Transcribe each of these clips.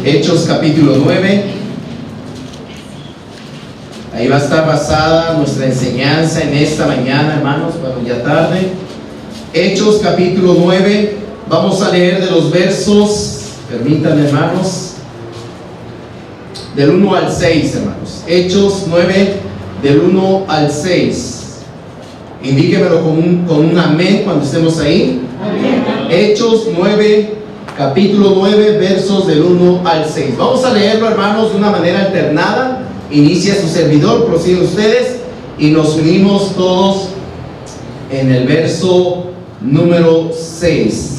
Hechos capítulo 9. Ahí va a estar basada nuestra enseñanza en esta mañana, hermanos, bueno, ya tarde. Hechos capítulo 9, vamos a leer de los versos, permítanme, hermanos, del 1 al 6, hermanos. Hechos 9, del 1 al 6. Indíquemelo con un amén cuando estemos ahí. Amén. Hechos 9, capítulo 9, versos del 1 al 6. Vamos a leerlo, hermanos, de una manera alternada. Inicia su servidor, prosiguen ustedes y nos unimos todos en el verso número 6.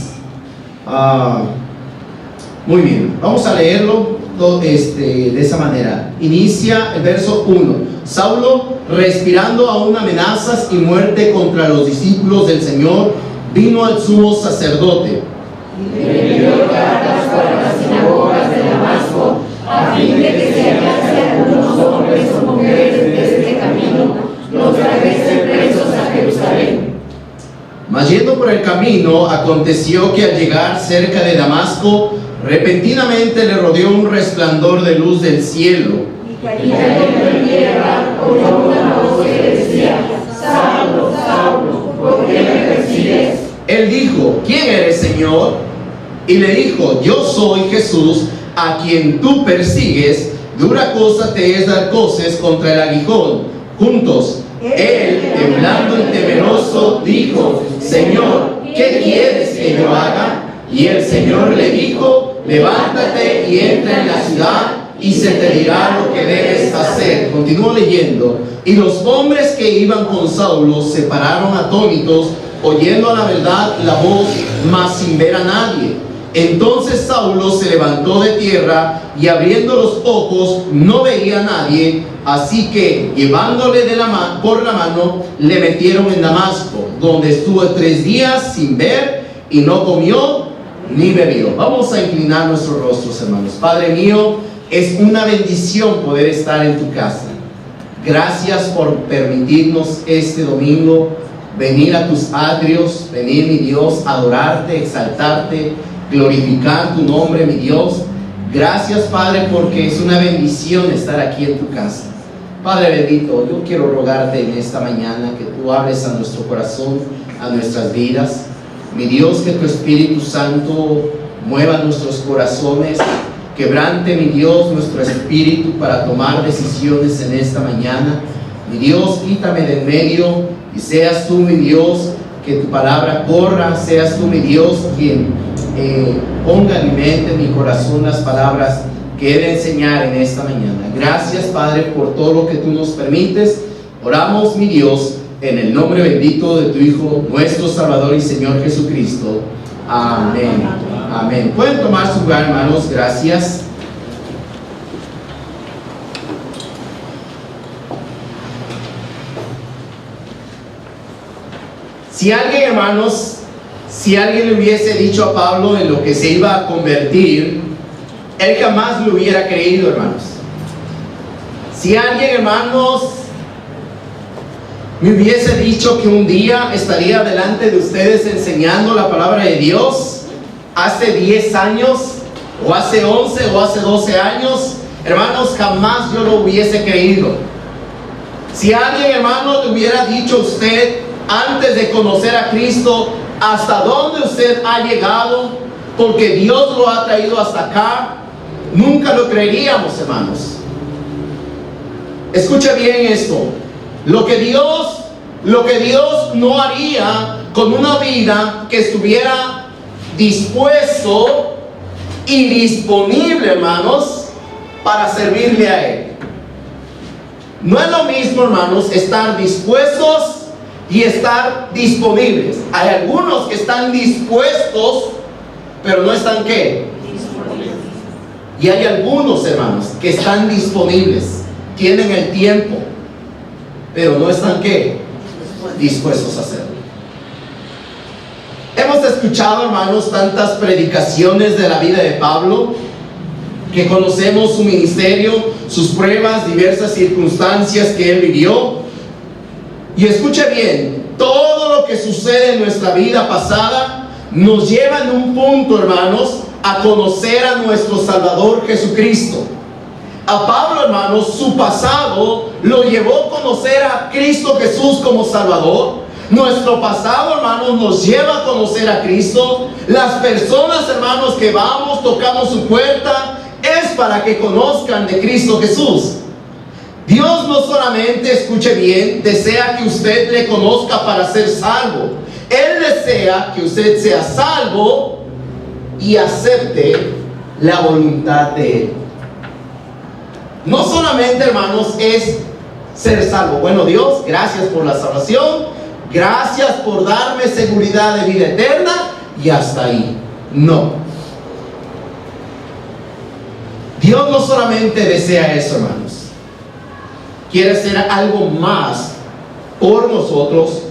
Muy bien, vamos a leerlo de esa manera. Inicia el verso 1. Saulo, respirando aún amenazas y muerte contra los discípulos del Señor, vino al sumo sacerdote y le envió cartas para las sinagogas de Damasco, a fin de que si hallase algunos hombres o mujeres de este camino, los trajese presos a Jerusalén. Mas yendo por el camino, aconteció que al llegar cerca de Damasco, repentinamente le rodeó un resplandor de luz del cielo. Y cayendo en tierra, oyó una voz que decía: Saulo, Saulo, ¿por qué me persigues? Él dijo: ¿Quién eres, Señor? Y le dijo: Yo soy Jesús, a quien tú persigues. Dura cosa te es dar coces contra el aguijón. Juntos, él, temblando y temeroso, dijo: Señor, ¿qué quieres que yo haga? Y el Señor le dijo: levántate y entra en la ciudad, y se te dirá lo que debes hacer. Continúo leyendo. Y los hombres que iban con Saulo se pararon atónitos, oyendo a la verdad la voz, mas sin ver a nadie. Entonces Saulo se levantó de tierra, y abriendo los ojos no veía a nadie. Así que, llevándole por la mano, le metieron en Damasco, donde estuvo 3 días sin ver, y no comió ni bebió. Vamos a inclinar nuestros rostros, hermanos. Padre mío, es una bendición poder estar en tu casa. Gracias por permitirnos este domingo venir a tus atrios, venir, mi Dios, a adorarte, exaltarte, glorificar tu nombre, mi Dios. Gracias, Padre, porque es una bendición estar aquí en tu casa. Padre bendito, yo quiero rogarte en esta mañana que tú hables a nuestro corazón, a nuestras vidas. Mi Dios, que tu Espíritu Santo mueva nuestros corazones, quebrante, mi Dios, nuestro espíritu para tomar decisiones en esta mañana. Mi Dios, quítame de en medio y seas tú, mi Dios, que tu palabra corra. Seas tú, mi Dios, quien ponga en mi mente, en mi corazón, las palabras que he de enseñar en esta mañana. Gracias, Padre, por todo lo que tú nos permites. Oramos, mi Dios, en el nombre bendito de tu Hijo, nuestro Salvador y Señor Jesucristo. Amén. Amén. Pueden tomar su lugar, hermanos. Gracias. Si alguien, hermanos, si alguien le hubiese dicho a Pablo en lo que se iba a convertir, él jamás lo hubiera creído, hermanos. Si alguien, hermanos, me hubiese dicho que un día estaría delante de ustedes enseñando la palabra de Dios, hace 10 años, o hace 11, o hace 12 años, hermanos, jamás yo lo hubiese creído. Si alguien, hermano, le hubiera dicho a usted, antes de conocer a Cristo, hasta dónde usted ha llegado, porque Dios lo ha traído hasta acá, nunca lo creeríamos, hermanos. Escuche bien esto. Lo que Dios no haría con una vida que estuviera dispuesto y disponible, hermanos, para servirle a Él. No es lo mismo, hermanos, estar dispuestos y estar disponibles. Hay algunos que están dispuestos, pero no están ¿qué? Disponibles. Y hay algunos, hermanos, que están disponibles, tienen el tiempo, pero no están ¿qué? Dispuestos a hacerlo. Hemos escuchado, hermanos, tantas predicaciones de la vida de Pablo, que conocemos su ministerio, sus pruebas, diversas circunstancias que él vivió. Y escuche bien, todo lo que sucede en nuestra vida pasada nos lleva en un punto, hermanos, a conocer a nuestro Salvador Jesucristo. A Pablo, hermanos, su pasado lo llevó a conocer a Cristo Jesús como Salvador. Nuestro pasado, hermanos, nos lleva a conocer a Cristo. Las personas, hermanos, que vamos, tocamos su puerta, es para que conozcan de Cristo Jesús. Dios no solamente, escuche bien, desea que usted le conozca para ser salvo. Él desea que usted sea salvo y acepte la voluntad de Él. No solamente, hermanos, es ser salvo. Bueno, Dios, gracias por la salvación, gracias por darme seguridad de vida eterna, y hasta ahí. No. Dios no solamente desea eso, hermanos. Quiere hacer algo más por nosotros,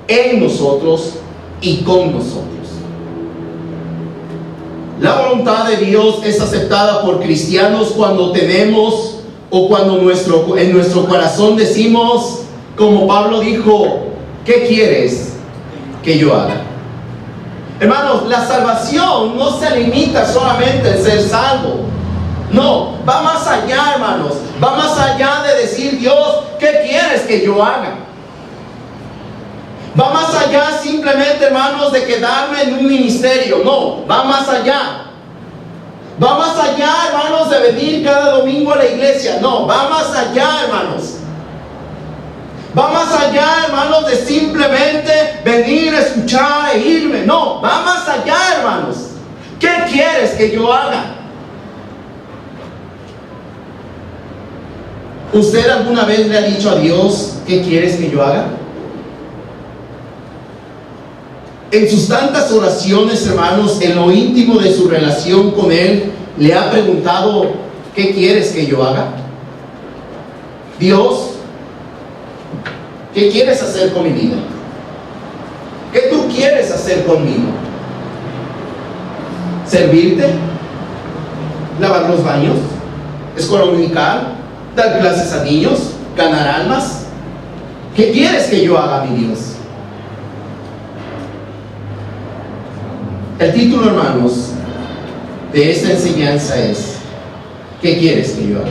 en nosotros y con nosotros. La voluntad de Dios es aceptada por cristianos cuando tenemos o cuando en nuestro corazón decimos, como Pablo dijo, ¿qué quieres que yo haga? Hermanos, la salvación no se limita solamente en ser salvo. No, va más allá, hermanos. Va más allá de decir, Dios, ¿qué quieres que yo haga? Va más allá simplemente, hermanos, de quedarme en un ministerio. No, va más allá. Va más allá, hermanos, de venir cada domingo a la iglesia. No, va más allá, hermanos. Va más allá, hermanos, de simplemente venir a escuchar e irme. No, va más allá, hermanos. ¿Qué quieres que yo haga? ¿Usted alguna vez le ha dicho a Dios, ¿qué quieres que yo haga? En sus tantas oraciones, hermanos, en lo íntimo de su relación con Él, ¿le ha preguntado, ¿qué quieres que yo haga? Dios, ¿qué quieres hacer con mi vida? ¿Qué tú quieres hacer conmigo? ¿Servirte? ¿Lavar los baños? ¿Escuela dominical? ¿Dar clases a niños? ¿Ganar almas? ¿Qué quieres que yo haga, mi Dios? El título, hermanos, de esta enseñanza es, ¿qué quieres que yo haga?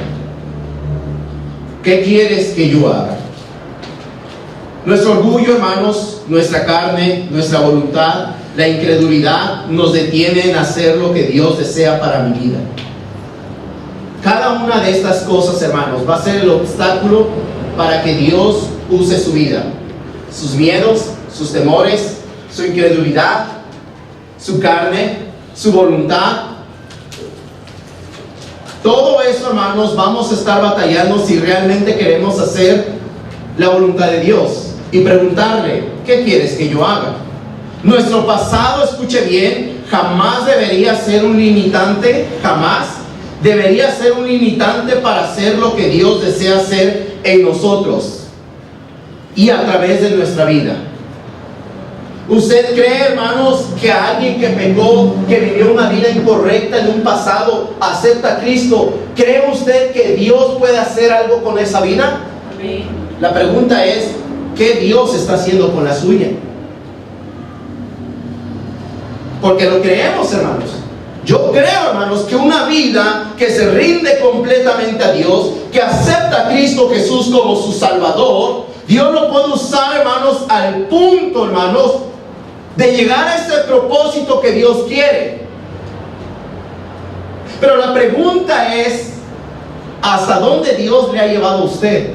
¿Qué quieres que yo haga? Nuestro orgullo, hermanos, nuestra carne, nuestra voluntad, la incredulidad nos detienen a hacer lo que Dios desea para mi vida. Cada una de estas cosas, hermanos, va a ser el obstáculo para que Dios use su vida. Sus miedos, sus temores, su incredulidad, su carne, su voluntad. Todo eso, hermanos, vamos a estar batallando si realmente queremos hacer la voluntad de Dios y preguntarle, ¿qué quieres que yo haga? Nuestro pasado, escuche bien, jamás debería ser un limitante, jamás debería ser un limitante para hacer lo que Dios desea hacer en nosotros y a través de nuestra vida. ¿Usted cree, hermanos, que alguien que pecó, que vivió una vida incorrecta en un pasado, acepta a Cristo? ¿Cree usted que Dios puede hacer algo con esa vida? Amén. La pregunta es, ¿qué Dios está haciendo con la suya? Porque lo creemos, hermanos. Yo creo, hermanos, que una vida que se rinde completamente a Dios, que acepta a Cristo Jesús como su Salvador, Dios lo puede usar, hermanos, al punto, hermanos, de llegar a ese propósito que Dios quiere. Pero la pregunta es, ¿hasta dónde Dios le ha llevado a usted?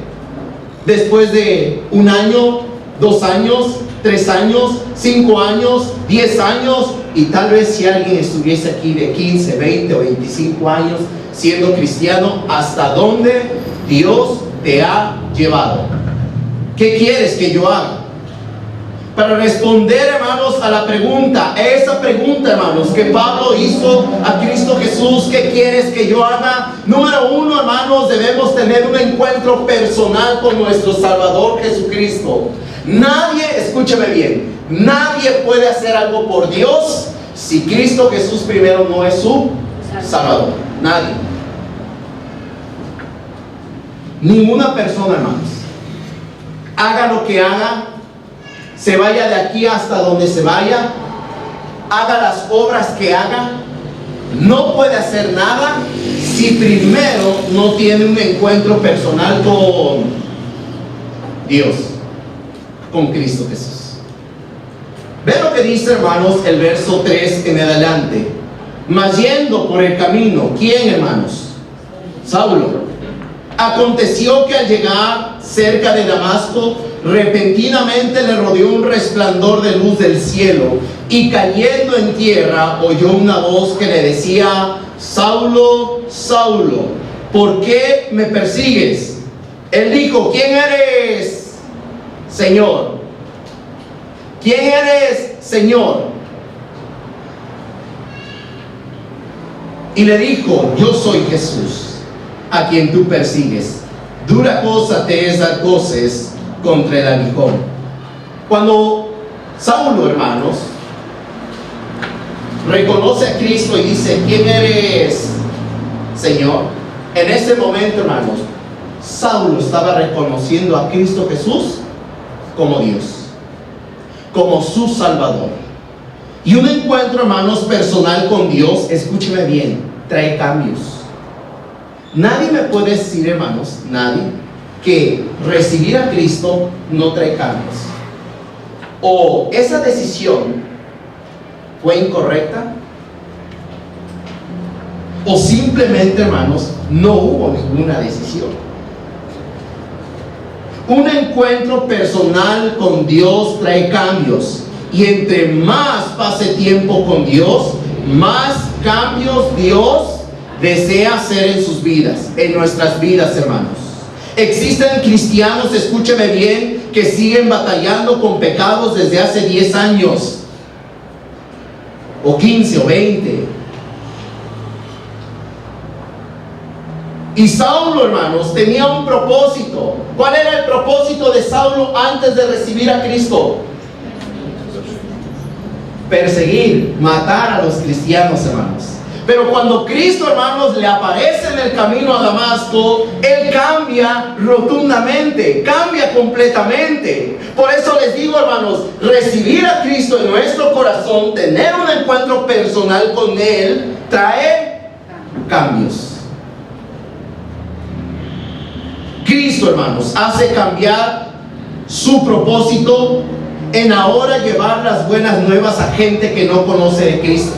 Después de 1 año, 2 años, 3 años, 5 años, 10 años, y tal vez si alguien estuviese aquí de 15, 20 o 25 años siendo cristiano, ¿hasta dónde Dios te ha llevado? ¿Qué quieres que yo haga? Para responder, hermanos, a la pregunta, esa pregunta, hermanos, que Pablo hizo a Cristo Jesús, ¿qué quieres que yo haga? Número 1, hermanos, debemos tener un encuentro personal con nuestro Salvador Jesucristo. Nadie, escúchame bien, nadie puede hacer algo por Dios si Cristo Jesús primero no es su Salvador. Nadie. Ninguna persona, hermanos, haga lo que haga, se vaya de aquí hasta donde se vaya, haga las obras que haga, no puede hacer nada si primero no tiene un encuentro personal con Dios, con Cristo Jesús. Ve lo que dice, hermanos, el verso 3 en adelante. Mas yendo por el camino, ¿quién, hermanos? Saulo. Aconteció que al llegar cerca de Damasco, repentinamente le rodeó un resplandor de luz del cielo, y cayendo en tierra oyó una voz que le decía: Saulo, Saulo, ¿por qué me persigues? Él dijo: ¿quién eres, Señor? ¿Quién eres, Señor? Y le dijo: yo soy Jesús, a quien tú persigues. Dura cosa te es dar coces contra el aguijón. Cuando Saulo, hermanos, reconoce a Cristo y dice: ¿quién eres, Señor? En ese momento, hermanos, Saulo estaba reconociendo a Cristo Jesús como Dios, como su Salvador. Y un encuentro, hermanos, personal con Dios, escúcheme bien, trae cambios. Nadie me puede decir, hermanos, nadie, que recibir a Cristo no trae cambios, o esa decisión fue incorrecta, o simplemente, hermanos, no hubo ninguna decisión. Un encuentro personal con Dios trae cambios, y entre más pase tiempo con Dios, más cambios Dios desea hacer en sus vidas, en nuestras vidas, hermanos. Existen cristianos, escúcheme bien, que siguen batallando con pecados desde hace 10 años, o 15 o 20. Y Saulo, hermanos, tenía un propósito. ¿Cuál era el propósito de Saulo antes de recibir a Cristo? Perseguir, matar a los cristianos, hermanos. Pero cuando Cristo, hermanos, le aparece en el camino a Damasco, Él cambia rotundamente, cambia completamente. Por eso les digo, hermanos, recibir a Cristo en nuestro corazón, tener un encuentro personal con Él, trae cambios. Cristo, hermanos, hace cambiar su propósito en ahora llevar las buenas nuevas a gente que no conoce de Cristo.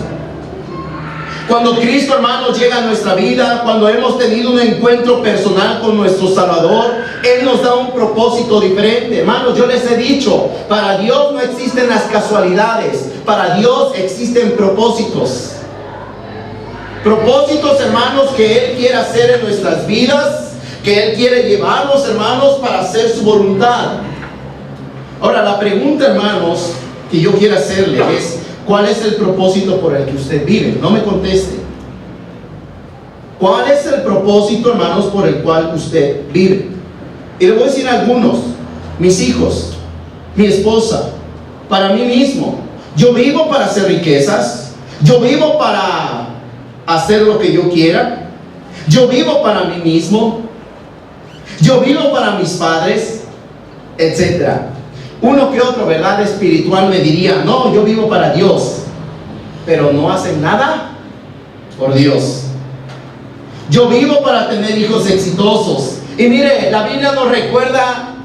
Cuando Cristo, hermanos, llega a nuestra vida, cuando hemos tenido un encuentro personal con nuestro Salvador, Él nos da un propósito diferente. Hermanos, yo les he dicho, para Dios no existen las casualidades, para Dios existen propósitos. Propósitos, hermanos, que Él quiere hacer en nuestras vidas, que Él quiere llevarnos, hermanos, para hacer su voluntad. Ahora, la pregunta, hermanos, que yo quiero hacerle es: ¿cuál es el propósito por el que usted vive? No me conteste. ¿Cuál es el propósito, hermanos, por el cual usted vive? Y le voy a decir algunos: mis hijos, mi esposa, para mí mismo. Yo vivo para hacer riquezas. Yo vivo para hacer lo que yo quiera. Yo vivo para mí mismo. Yo vivo para mis padres, etc. Uno que otro, ¿verdad?, espiritual me diría: no, yo vivo para Dios, pero no hacen nada por Dios. Yo vivo para tener hijos exitosos. Y mire, la Biblia nos recuerda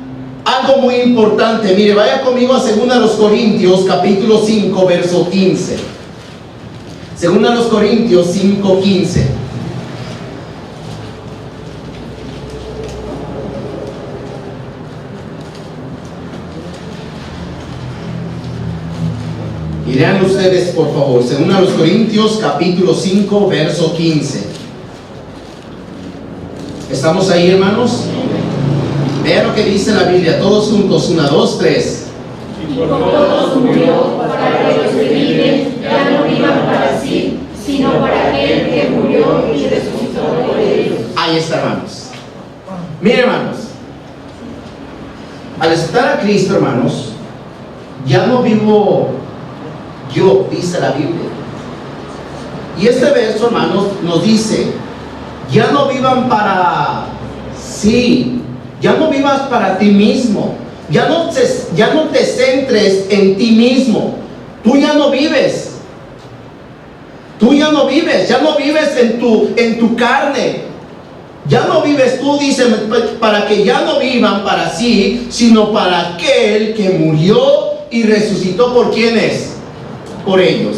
algo muy importante. Mire, vaya conmigo a 2 Corintios capítulo 5, verso 15. 2 Corintios 5, 15. Y lean ustedes, por favor, 2 Corintios capítulo 5, verso 15. ¿Estamos ahí, hermanos? Vean lo que dice la Biblia, todos juntos, 1, 2, 3. Y por todos murió, para que los que viven ya no vivan para sí, sino para aquel que murió y resucitó por ellos. Ahí está, hermanos. Miren, hermanos, al aceptar a Cristo, hermanos, ya no vivo yo, dice la Biblia. Y este verso, hermanos, nos dice: ya no vivan para sí, ya no vivas para ti mismo, ya no te centres en ti mismo. Tú ya no vives Tú ya no vives en tu carne. Ya no vives tú, dice, para que ya no vivan para sí, sino para aquel que murió y resucitó. ¿Por quién es? Por ellos.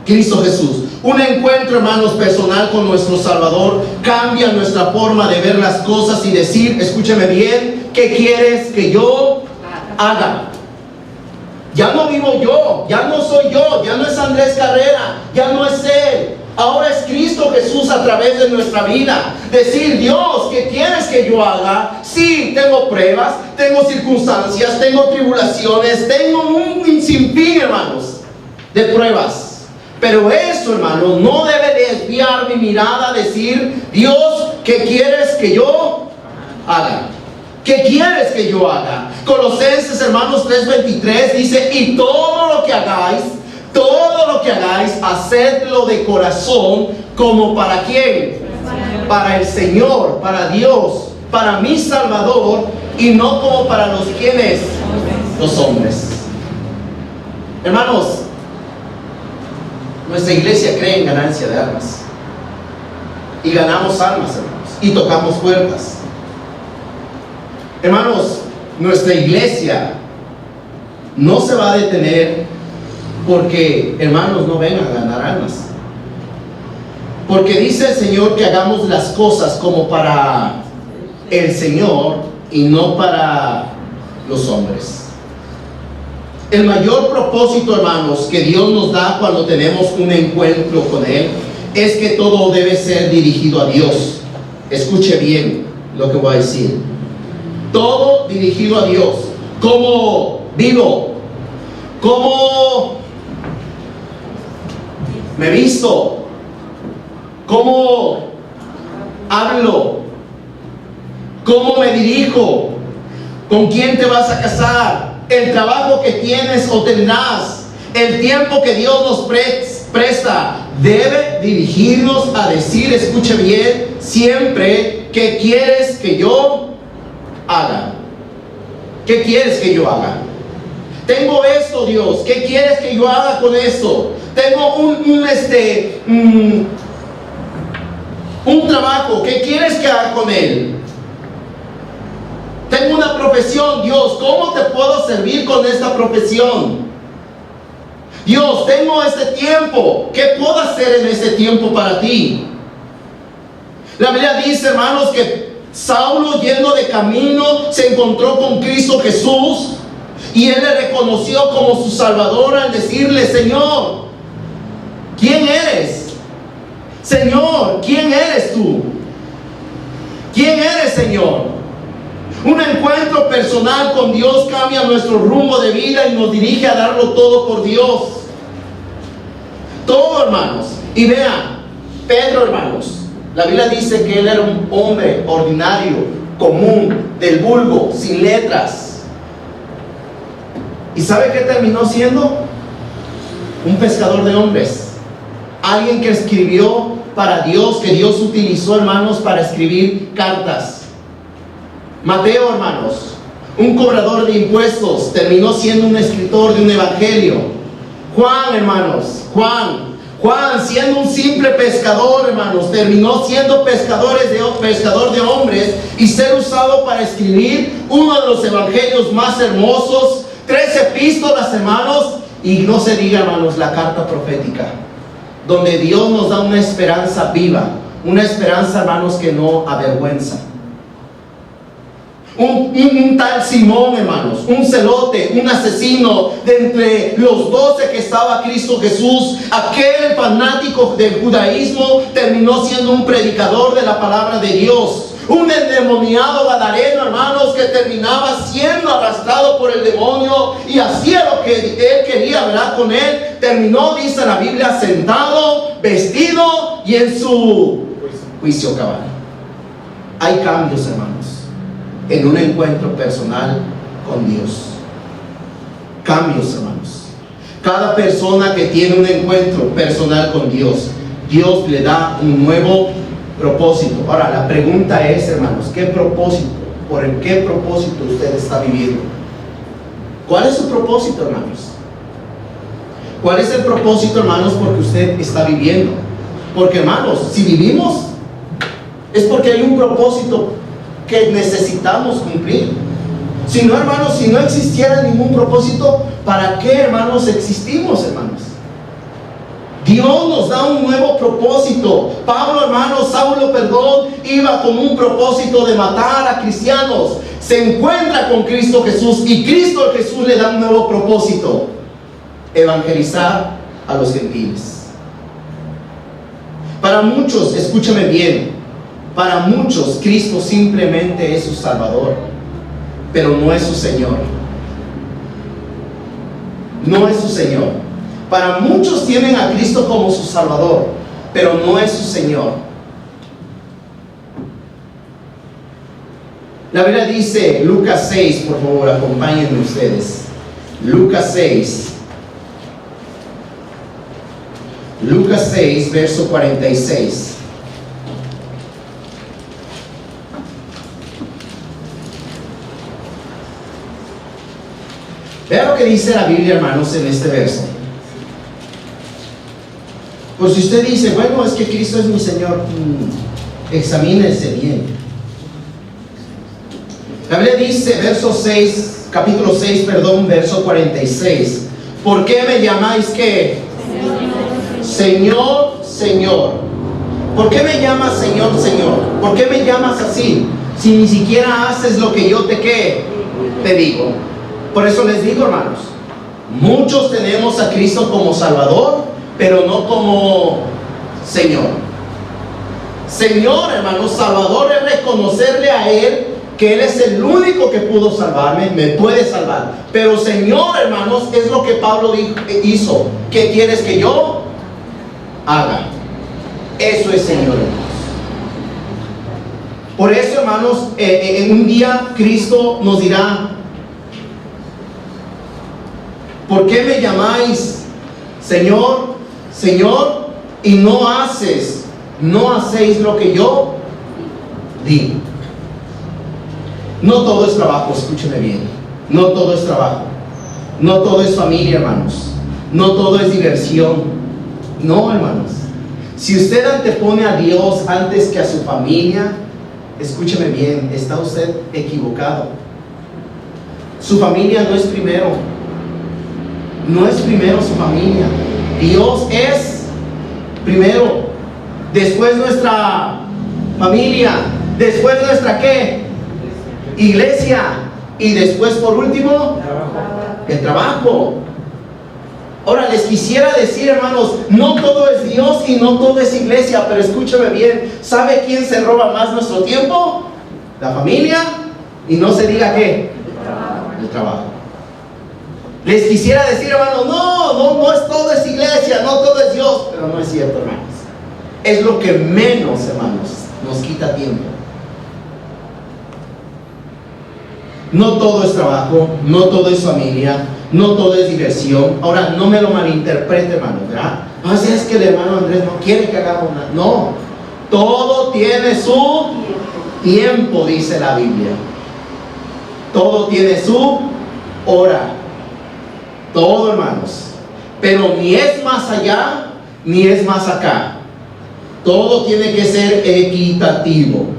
Cristo Jesús. Un encuentro, hermanos, personal con nuestro Salvador cambia nuestra forma de ver las cosas y decir, escúcheme bien, ¿qué quieres que yo haga? Ya no vivo yo, ya no soy yo, ya no es Andrés Carrera, ya no es él. Ahora es Cristo Jesús a través de nuestra vida. Decir, Dios, ¿qué quieres que yo haga? Sí, tengo pruebas, tengo circunstancias, tengo tribulaciones, tengo un sinfín, hermanos, de pruebas. Pero eso, hermano, no debe desviar mi mirada a decir, Dios, ¿qué quieres que yo haga? ¿Qué quieres que yo haga? Colosenses, hermanos, 3:23 dice, y todo lo que hagáis, hacedlo de corazón, como para quién? Para el Señor, para Dios, para mi Salvador, y no como para los quienes, los hombres. Hermanos, nuestra iglesia cree en ganancia de almas, y ganamos almas, hermanos, y tocamos puertas. Hermanos, nuestra iglesia no se va a detener porque, hermanos, no vengan a ganar almas. Porque dice el Señor que hagamos las cosas como para el Señor y no para los hombres. El mayor propósito, hermanos, que Dios nos da cuando tenemos un encuentro con Él es que todo debe ser dirigido a Dios. Escuche bien lo que voy a decir. Todo dirigido a Dios. ¿Cómo vivo? ¿Cómo me visto? ¿Cómo hablo? ¿Cómo me dirijo? ¿Con quién te vas a casar? El trabajo que tienes o tendrás, el tiempo que Dios nos presta, debe dirigirnos a decir, escuche bien, siempre, ¿qué quieres que yo haga? ¿Qué quieres que yo haga? Tengo esto, Dios, ¿qué quieres que yo haga con esto? Tengo un trabajo, ¿qué quieres que haga con él? Tengo una profesión, Dios, ¿cómo te puedo servir con esta profesión? Dios, tengo este tiempo, ¿qué puedo hacer en este tiempo para ti? La Biblia dice, hermanos, que Saulo, yendo de camino, se encontró con Cristo Jesús y él le reconoció como su Salvador al decirle, Señor, ¿quién eres? Señor, ¿quién eres tú? ¿Quién eres, Señor? Un encuentro personal con Dios cambia nuestro rumbo de vida y nos dirige a darlo todo por Dios. Todo, hermanos. Y vean, Pedro, hermanos, la Biblia dice que él era un hombre ordinario, común, del vulgo, sin letras. ¿Y sabe qué terminó siendo? Un pescador de hombres. Alguien que escribió para Dios, que Dios utilizó, hermanos, para escribir cartas. Mateo, hermanos, un cobrador de impuestos, terminó siendo un escritor de un evangelio. Juan, hermanos, Juan, siendo un simple pescador, hermanos, terminó siendo pescador de hombres y ser usado para escribir uno de los evangelios más hermosos, 3 epístolas, hermanos, y no se diga, hermanos, la carta profética, donde Dios nos da una esperanza viva, una esperanza, hermanos, que no avergüenza. Un tal Simón, hermanos, un celote, un asesino de entre los 12 que estaba Cristo Jesús, aquel fanático del judaísmo, terminó siendo un predicador de la palabra de Dios. Un endemoniado gadareno, hermanos, que terminaba siendo arrastrado por el demonio y hacía lo que él quería, ¿verdad? Con él, terminó, dice la Biblia, sentado, vestido y en su juicio cabal. Hay cambios, hermanos, en un encuentro personal con Dios. Cambios, hermanos. Cada persona que tiene un encuentro personal con Dios, Dios le da un nuevo propósito. Ahora, la pregunta es, hermanos, ¿qué propósito? ¿Por qué propósito usted está viviendo? ¿Cuál es su propósito, hermanos? ¿Cuál es el propósito, hermanos, porque usted está viviendo? Porque, hermanos, si vivimos, es porque hay un propósito que necesitamos cumplir. Si no, hermanos, si no existiera ningún propósito, ¿para qué, hermanos, existimos, hermanos? Dios nos da un nuevo propósito. Pablo, hermanos, Saulo, iba con un propósito de matar a cristianos. Se encuentra con Cristo Jesús y Cristo Jesús le da un nuevo propósito: evangelizar a los gentiles. Para muchos, escúchame bien, para muchos Cristo simplemente es su Salvador, pero no es su Señor. No es su Señor. Para muchos tienen a Cristo como su Salvador, pero no es su Señor. La Biblia dice, Lucas 6, por favor, acompáñenme ustedes. Lucas 6. Lucas 6, verso 46. Vean lo que dice la Biblia, hermanos, en este verso. Por si usted dice, bueno, es que Cristo es mi Señor, examínese bien. La Biblia dice, capítulo 6, verso 46. ¿Por qué me llamáis qué? Señor, Señor. ¿Por qué me llamas Señor, Señor? ¿Por qué me llamas así? Si ni siquiera haces lo que yo te digo. Por eso les digo, hermanos, muchos tenemos a Cristo como Salvador, pero no como Señor. Señor, hermanos, Salvador es reconocerle a Él que Él es el único que pudo salvarme, me puede salvar. Pero Señor, hermanos, es lo que Pablo hizo. ¿Qué quieres que yo haga? Eso es Señor, hermanos. Por eso, hermanos, en un día Cristo nos dirá: ¿por qué me llamáis Señor, Señor, y no hacéis lo que yo digo? No todo es trabajo, escúcheme bien. No todo es trabajo. No todo es familia, hermanos. No todo es diversión. No, hermanos. Si usted antepone a Dios antes que a su familia, escúcheme bien, está usted equivocado. Su familia no es primero. No es primero su familia. Dios es primero. Después nuestra familia. Después nuestra ¿qué? Iglesia. Y después, por último, el trabajo. Ahora les quisiera decir, hermanos, no todo es Dios y no todo es iglesia, pero escúchame bien. ¿Sabe quién se roba más nuestro tiempo? La familia. Y no se diga ¿qué? El trabajo. Les quisiera decir, hermanos, no es todo es iglesia, no todo es Dios, pero no es cierto, hermanos. Es lo que menos, hermanos, nos quita tiempo. No todo es trabajo, no todo es familia, no todo es diversión. Ahora, no me lo malinterprete, hermano, ¿verdad? No, si es que el hermano Andrés no quiere que hagamos nada. No, todo tiene su tiempo, dice la Biblia. Todo tiene su hora. Todo, hermanos. Pero ni es más allá, ni es más acá. Todo tiene que ser equitativo.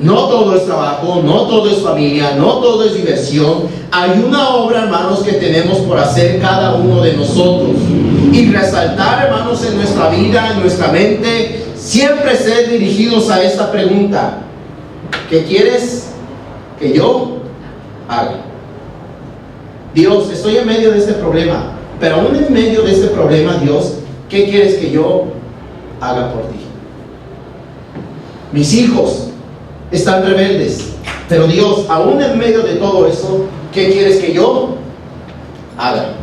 No todo es trabajo, no todo es familia, no todo es diversión. Hay una obra, hermanos, que tenemos por hacer cada uno de nosotros. Y resaltar, hermanos, en nuestra vida, en nuestra mente, siempre ser dirigidos a esta pregunta: ¿qué quieres que yo haga? Dios, estoy en medio de este problema, pero aún en medio de este problema, Dios, ¿qué quieres que yo haga por ti? Mis hijos están rebeldes, pero Dios, aún en medio de todo eso, ¿qué quieres que yo haga?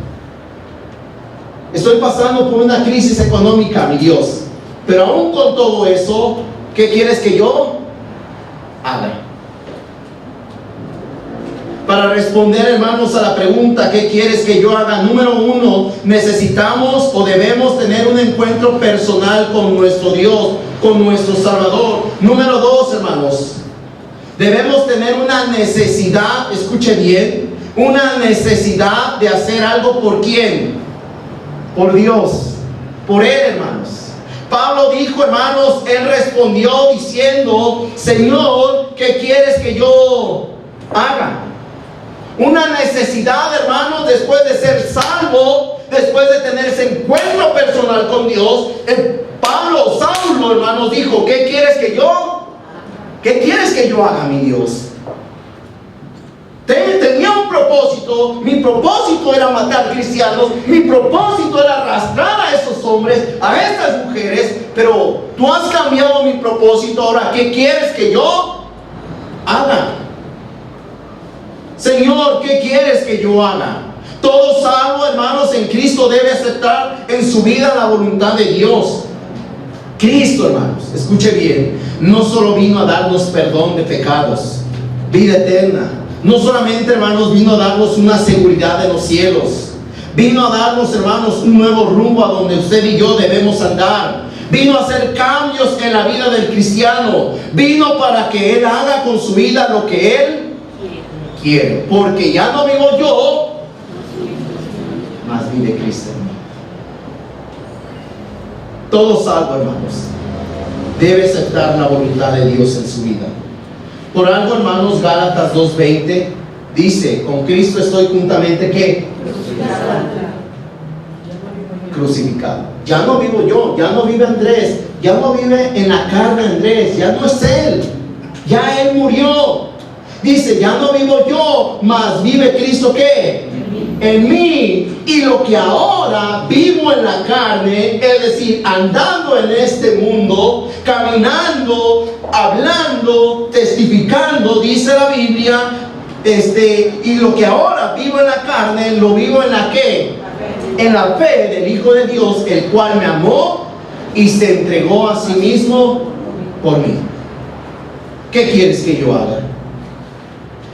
Estoy pasando por una crisis económica, mi Dios, pero aún con todo eso, ¿qué quieres que yo haga? Para responder, hermanos, a la pregunta ¿qué quieres que yo haga? Número uno, necesitamos o debemos tener un encuentro personal con nuestro Dios, con nuestro Salvador. Número dos, hermanos, debemos tener una necesidad, escuche bien, una necesidad de hacer algo por ¿quién? por Dios, por Él, hermanos. Pablo dijo, hermanos, él respondió diciendo: Señor, ¿qué quieres que yo haga? Una necesidad, hermanos, después de ser salvo, después de tener ese encuentro personal con Dios, Saulo, hermanos, dijo: ¿qué quieres que yo haga, mi Dios? Tenía un propósito. Mi propósito era matar cristianos. Mi propósito era arrastrar a esos hombres, a estas mujeres. Pero tú has cambiado mi propósito. Ahora, ¿qué quieres que yo haga? Señor, ¿qué quieres que yo haga? Todo salvo, hermanos, en Cristo debe aceptar en su vida la voluntad de Dios. Cristo, hermanos, escuche bien, no solo vino a darnos perdón de pecados, vida eterna. No solamente, hermanos, vino a darnos una seguridad en los cielos. Vino a darnos, hermanos, un nuevo rumbo a donde usted y yo debemos andar. Vino a hacer cambios en la vida del cristiano. Vino para que Él haga con su vida lo que Él quiere. Porque ya no vivo yo, mas vive Cristo en mí. Todo salvo, hermanos, debe aceptar la voluntad de Dios en su vida. Por algo, hermanos, Gálatas 2:20 dice: con Cristo estoy juntamente, ¿qué? Crucificado. Ya no vivo yo, ya no vive Andrés, ya no vive en la carne Andrés, ya no es él, ya él murió. Dice: ya no vivo yo, mas vive Cristo, ¿qué? En mí. Y lo que ahora vivo en la carne, es decir, andando en este mundo, caminando, hablando, testificando, dice la Biblia, y lo que ahora vivo en la carne, lo vivo en la ¿qué? En la fe del Hijo de Dios, el cual me amó y se entregó a sí mismo por mí. ¿Qué quieres que yo haga?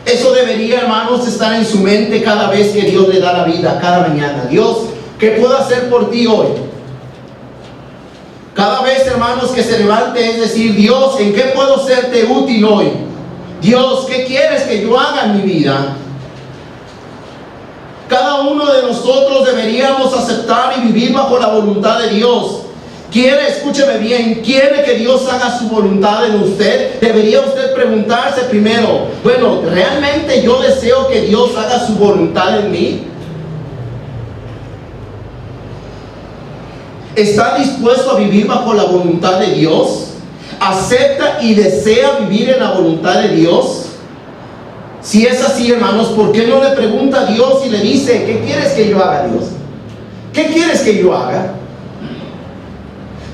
Eso debería, hermanos, estar en su mente cada vez que Dios le da la vida, cada mañana. Dios, ¿qué puedo hacer por ti hoy? Cada vez, hermanos, que se levante, es decir: Dios, ¿en qué puedo serte útil hoy? Dios, ¿qué quieres que yo haga en mi vida? Cada uno de nosotros deberíamos aceptar y vivir bajo la voluntad de Dios. ¿Quiere, escúcheme bien, quiere que Dios haga su voluntad en usted? Debería usted preguntarse primero: bueno, ¿realmente yo deseo que Dios haga su voluntad en mí? ¿Está dispuesto a vivir bajo la voluntad de Dios? ¿Acepta y desea vivir en la voluntad de Dios? Si es así, hermanos, ¿por qué no le pregunta a Dios y le dice: ¿qué quieres que yo haga, Dios? ¿Qué quieres que yo haga?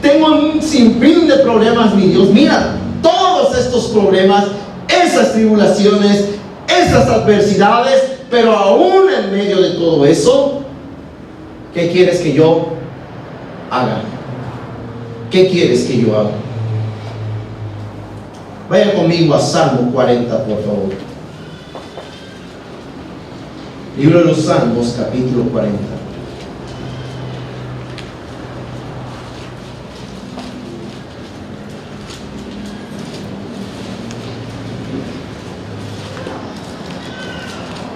Tengo un sinfín de problemas, mi Dios. Mira, todos estos problemas, esas tribulaciones, esas adversidades, pero aún en medio de todo eso, ¿qué quieres que yo haga? ¿Qué quieres que yo haga? Vaya conmigo a Salmo 40, por favor. Libro de los Salmos, capítulo 40.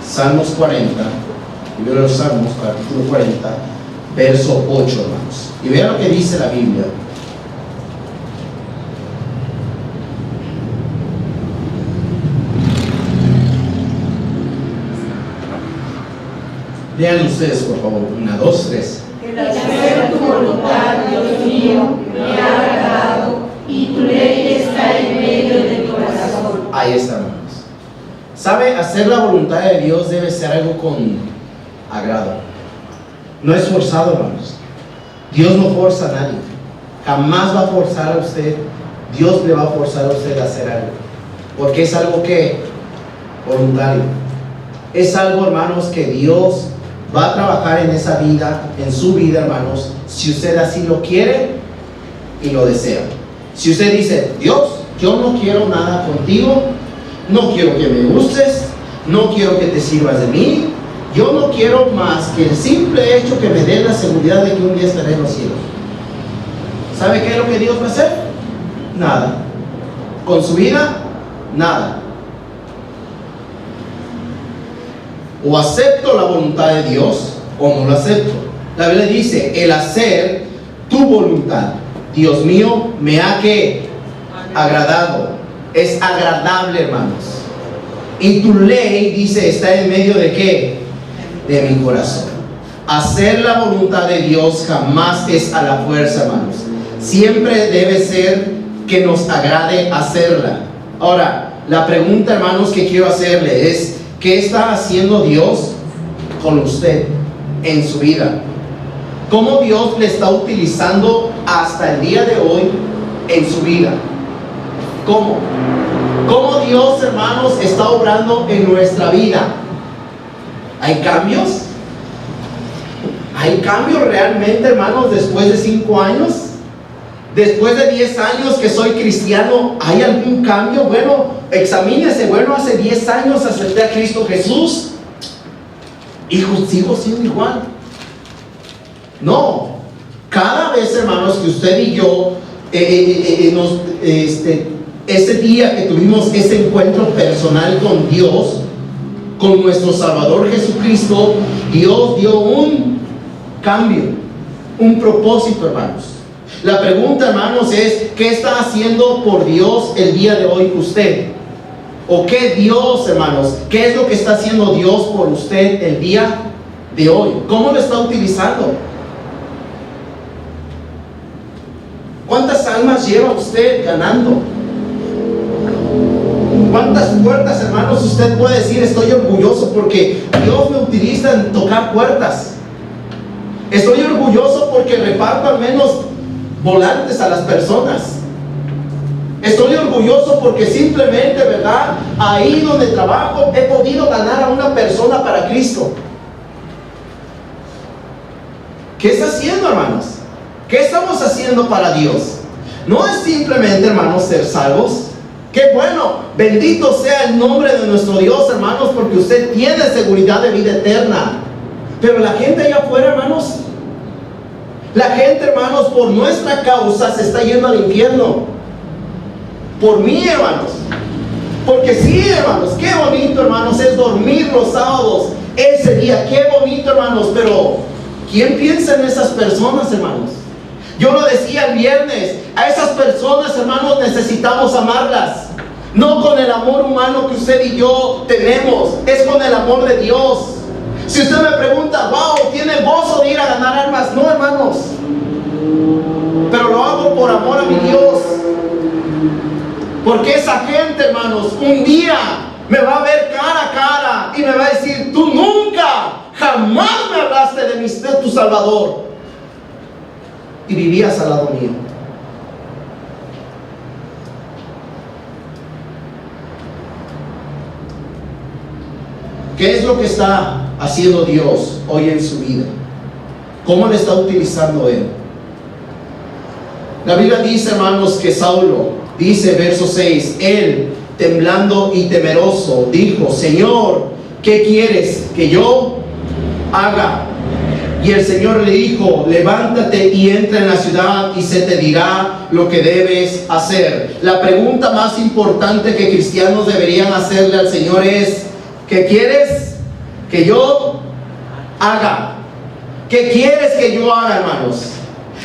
Salmos 40, libro de los Salmos, capítulo 40, verso 8, hermanos. Y vean lo que dice la Biblia. Lean ustedes, por favor. 1, 2, 3. El hacer tu voluntad, Dios mío, me ha agradado, y tu ley está en medio de mi corazón. Ahí está, hermanos. ¿Sabe? Hacer la voluntad de Dios debe ser algo con agrado. No es forzado, hermanos. Dios no forza a nadie. Jamás va a forzar a usted. Dios le va a forzar a usted a hacer algo. Porque es algo que voluntario. Es algo, hermanos, que Dios va a trabajar en esa vida, en su vida, hermanos, si usted así lo quiere y lo desea. Si usted dice: Dios, yo no quiero nada contigo, no quiero que me gustes, no quiero que te sirvas de mí, yo no quiero más que el simple hecho que me dé la seguridad de que un día estaré en los cielos. ¿Sabe qué es lo que Dios va a hacer? Nada. Con su vida, nada. O acepto la voluntad de Dios o no la acepto. La Biblia dice, el hacer tu voluntad, Dios mío, me ha que agradado. Es agradable, hermanos. Y tu ley, dice, está en medio de ¿qué? De mi corazón. Hacer la voluntad de Dios jamás es a la fuerza, hermanos. Siempre debe ser que nos agrade hacerla. Ahora, la pregunta, hermanos, que quiero hacerle es, ¿qué está haciendo Dios con usted en su vida? ¿Cómo Dios le está utilizando hasta el día de hoy en su vida? ¿Cómo? ¿Cómo Dios, hermanos, está obrando en nuestra vida? ¿Hay cambios? ¿Hay cambios realmente, hermanos, después de 5 años? Después de 10 años que soy cristiano, ¿hay algún cambio? Bueno, examínese. Bueno, hace 10 años acepté a Cristo Jesús. Hijo, sigo siendo igual. No. Cada vez, hermanos, que usted y yo ese día que tuvimos ese encuentro personal con Dios, con nuestro Salvador Jesucristo, Dios dio un cambio, un propósito, hermanos. La pregunta, hermanos, es, ¿qué está haciendo por Dios el día de hoy usted? ¿O qué Dios, hermanos, qué es lo que está haciendo Dios por usted el día de hoy? ¿Cómo lo está utilizando? ¿Cuántas almas lleva usted ganando? ¿Cuántas puertas, hermanos, usted puede decir, estoy orgulloso porque Dios me utiliza en tocar puertas? Estoy orgulloso porque reparto al menos volantes a las personas. Estoy orgulloso porque simplemente, ¿verdad?, ahí donde trabajo he podido ganar a una persona para Cristo. ¿Qué está haciendo, hermanos? ¿Qué estamos haciendo para Dios? No es simplemente, hermanos, ser salvos. ¡Qué bueno! Bendito sea el nombre de nuestro Dios, hermanos, porque usted tiene seguridad de vida eterna. Pero la gente allá afuera, hermanos, la gente, hermanos, por nuestra causa se está yendo al infierno. Por mí, hermanos. Porque sí, hermanos, qué bonito, hermanos, es dormir los sábados, ese día. Qué bonito, hermanos, pero ¿quién piensa en esas personas, hermanos? Yo lo decía el viernes, a esas personas, hermanos, necesitamos amarlas. No con el amor humano que usted y yo tenemos, es con el amor de Dios. Si usted me pregunta, wow, ¿tiene gozo de ir a ganar almas? No, hermanos, pero lo hago por amor a mi Dios. Porque esa gente, hermanos, un día me va a ver cara a cara y me va a decir, tú nunca, jamás me hablaste de tu Salvador y vivías al lado mío. ¿Qué es lo que está haciendo Dios hoy en su vida? ¿Cómo le está utilizando Él? La Biblia dice, hermanos, que Saulo, dice verso 6, él, temblando y temeroso, dijo, Señor, ¿qué quieres que yo haga? Y el Señor le dijo, levántate y entra en la ciudad y se te dirá lo que debes hacer. La pregunta más importante que cristianos deberían hacerle al Señor es, ¿qué quieres que yo haga? ¿Qué quieres que yo haga, hermanos?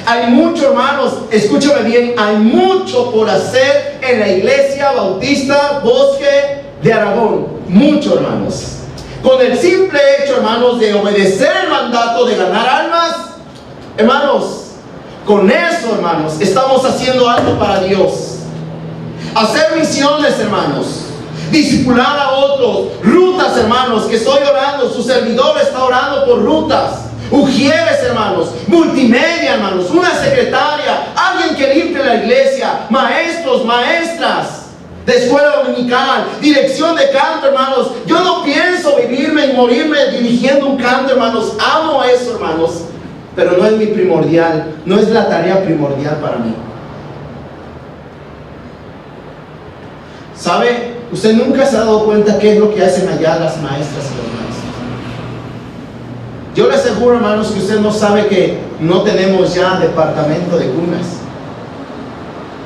Hay mucho, hermanos, escúchame bien, hay mucho por hacer en la Iglesia Bautista Bosque de Aragón. Mucho, hermanos. Con el simple hecho, hermanos, de obedecer el mandato de ganar almas, hermanos, con eso, hermanos, estamos haciendo algo para Dios. Hacer misiones, hermanos. Discipular a otros. Rutas, hermanos, que estoy orando. Su servidor está orando por rutas. Ujieres, hermanos, multimedia, hermanos, una secretaria, alguien que limpie la iglesia, maestros, maestras de escuela dominical, dirección de canto, hermanos. Yo no pienso vivirme y morirme dirigiendo un canto, hermanos. Amo eso, hermanos, pero no es mi primordial, no es la tarea primordial para mí. ¿Sabe? Usted nunca se ha dado cuenta qué es lo que hacen allá las maestras y los maestros. Yo le aseguro, hermanos, que usted no sabe que no tenemos ya departamento de cunas.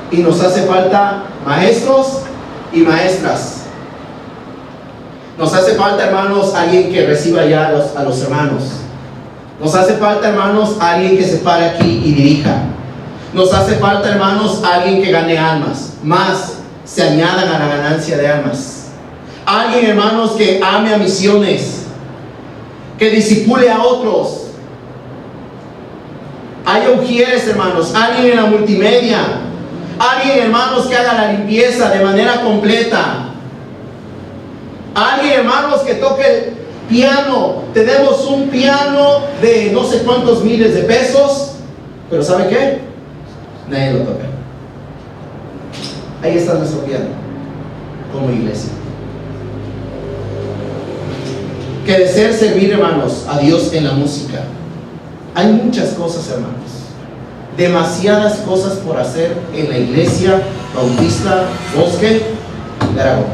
Y nos hace falta maestros y maestras. Nos hace falta, hermanos, alguien que reciba ya a los hermanos. Nos hace falta, hermanos, alguien que se pare aquí y dirija. Nos hace falta, hermanos, alguien que gane almas. Más se añadan a la ganancia de almas. Alguien, hermanos, que ame a misiones, que discipule a otros. Hay ujieres, hermanos, alguien en la multimedia, alguien, hermanos, que haga la limpieza de manera completa, alguien, hermanos, que toque el piano. Tenemos un piano de no sé cuántos miles de pesos, pero ¿sabe qué? Nadie lo toca. Ahí está nuestro piano como iglesia. Que desea servir, hermanos, a Dios en la música. Hay muchas cosas, hermanos, demasiadas cosas por hacer en la iglesia Bautista Bosque de Aragón.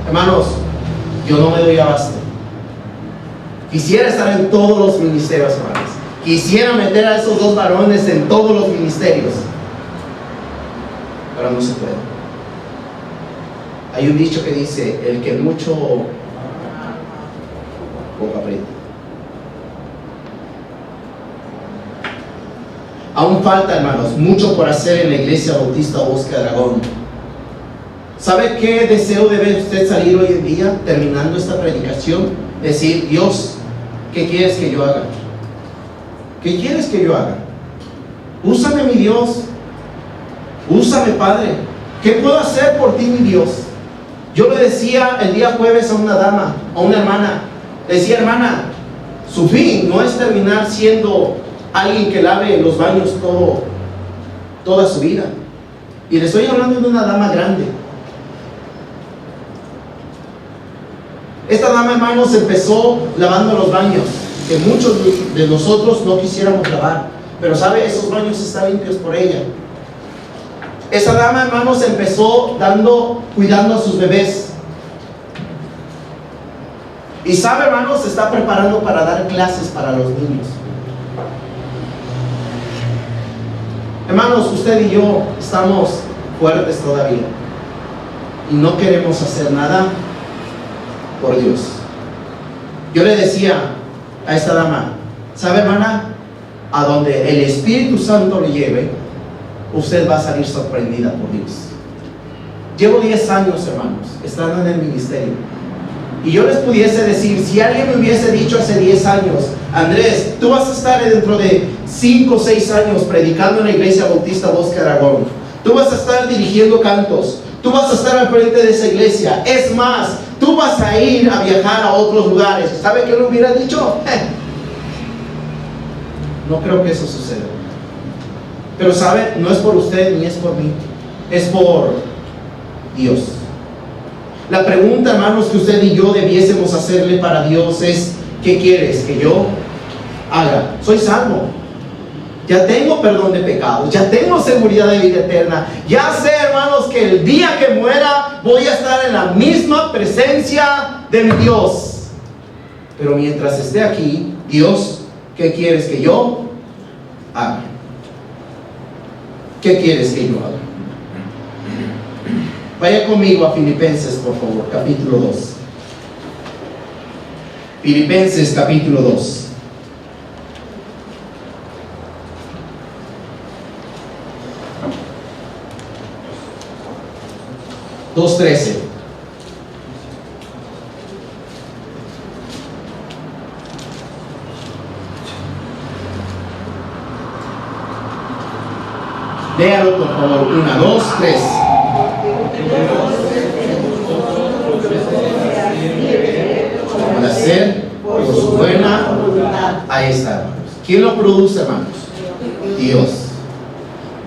Hermanos, yo no me doy abasto. Quisiera estar en todos los ministerios, hermanos. Quisiera meter a esos dos varones en todos los ministerios, pero no se puede. Hay un dicho que dice: el que mucho poco aprieta. Aún falta, hermanos, mucho por hacer en la iglesia Bautista Bosque de Aragón. ¿Sabe qué deseo debe usted salir hoy en día, terminando esta predicación? Decir: Dios, ¿qué quieres que yo haga? ¿Qué quieres que yo haga? Úsame, mi Dios. Úsame, Padre. ¿Qué puedo hacer por ti, mi Dios? Yo le decía el día jueves a una dama, a una hermana. Le decía: hermana, su fin no es terminar siendo alguien que lave los baños toda su vida. Y le estoy hablando de una dama grande. Esta dama, hermanos, empezó lavando los baños, que muchos de nosotros no quisiéramos lavar, pero sabe, esos baños están limpios por ella. Esa dama, hermanos, empezó cuidando a sus bebés. Y sabe, hermanos, se está preparando para dar clases para los niños. Hermanos, usted y yo estamos fuertes todavía y no queremos hacer nada por Dios. Yo le decía a esta dama: ¿sabe, hermana? A donde el Espíritu Santo le lleve, usted va a salir sorprendida por Dios. Llevo 10 años, hermanos, estando en el ministerio, y yo les pudiese decir, si alguien me hubiese dicho hace 10 años: Andrés, tú vas a estar dentro de 5 o 6 años predicando en la iglesia Bautista Bosque Aragón, tú vas a estar dirigiendo cantos, tú vas a estar al frente de esa iglesia, es más, tú vas a ir a viajar a otros lugares, ¿sabe qué le hubiera dicho? No creo que eso suceda. Pero sabe, no es por usted ni es por mí, es por Dios. La pregunta, hermanos, que usted y yo debiésemos hacerle para Dios es: ¿qué quieres que yo haga? Soy salvo, ya tengo perdón de pecados, ya tengo seguridad de vida eterna, ya sé, hermanos, que el día que muera voy a estar en la misma presencia de mi Dios. Pero mientras esté aquí, Dios, ¿qué quieres que yo haga? ¿Qué quieres que yo haga? Vaya conmigo a Filipenses, por favor, capítulo 2. Filipenses, capítulo 2. (2:13). Léalo, por favor. 1, 2, 3. Para hacer por su buena voluntad. Ahí está, hermanos. ¿Quién lo produce, hermanos? Dios.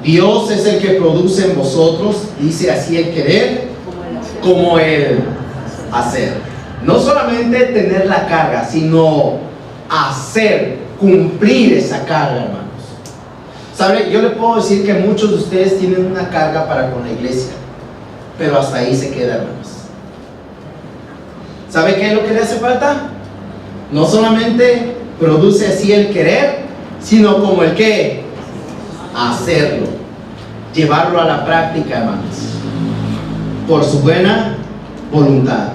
Dios es el que produce en vosotros, dice así, el querer como el hacer. No solamente tener la carga, sino hacer, cumplir esa carga, hermanos. ¿Sabe? Yo le puedo decir que muchos de ustedes tienen una carga para con la iglesia, pero hasta ahí se queda, hermanos. ¿Sabe qué es lo que le hace falta? No solamente produce así el querer, sino como el qué, hacerlo, llevarlo a la práctica, hermanos, por su buena voluntad.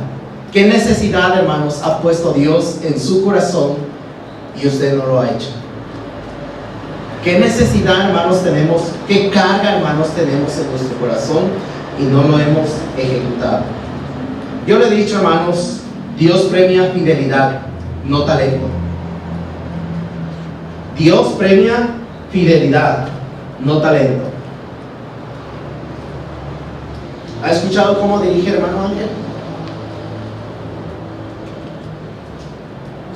¿Qué necesidad, hermanos, ha puesto Dios en su corazón y usted no lo ha hecho? ¿Qué necesidad, hermanos, tenemos? ¿Qué carga, hermanos, tenemos en nuestro corazón y no lo hemos ejecutado? Yo le he dicho, hermanos, Dios premia fidelidad, no talento. Dios premia fidelidad, no talento. ¿Ha escuchado cómo dirige el hermano Ángel?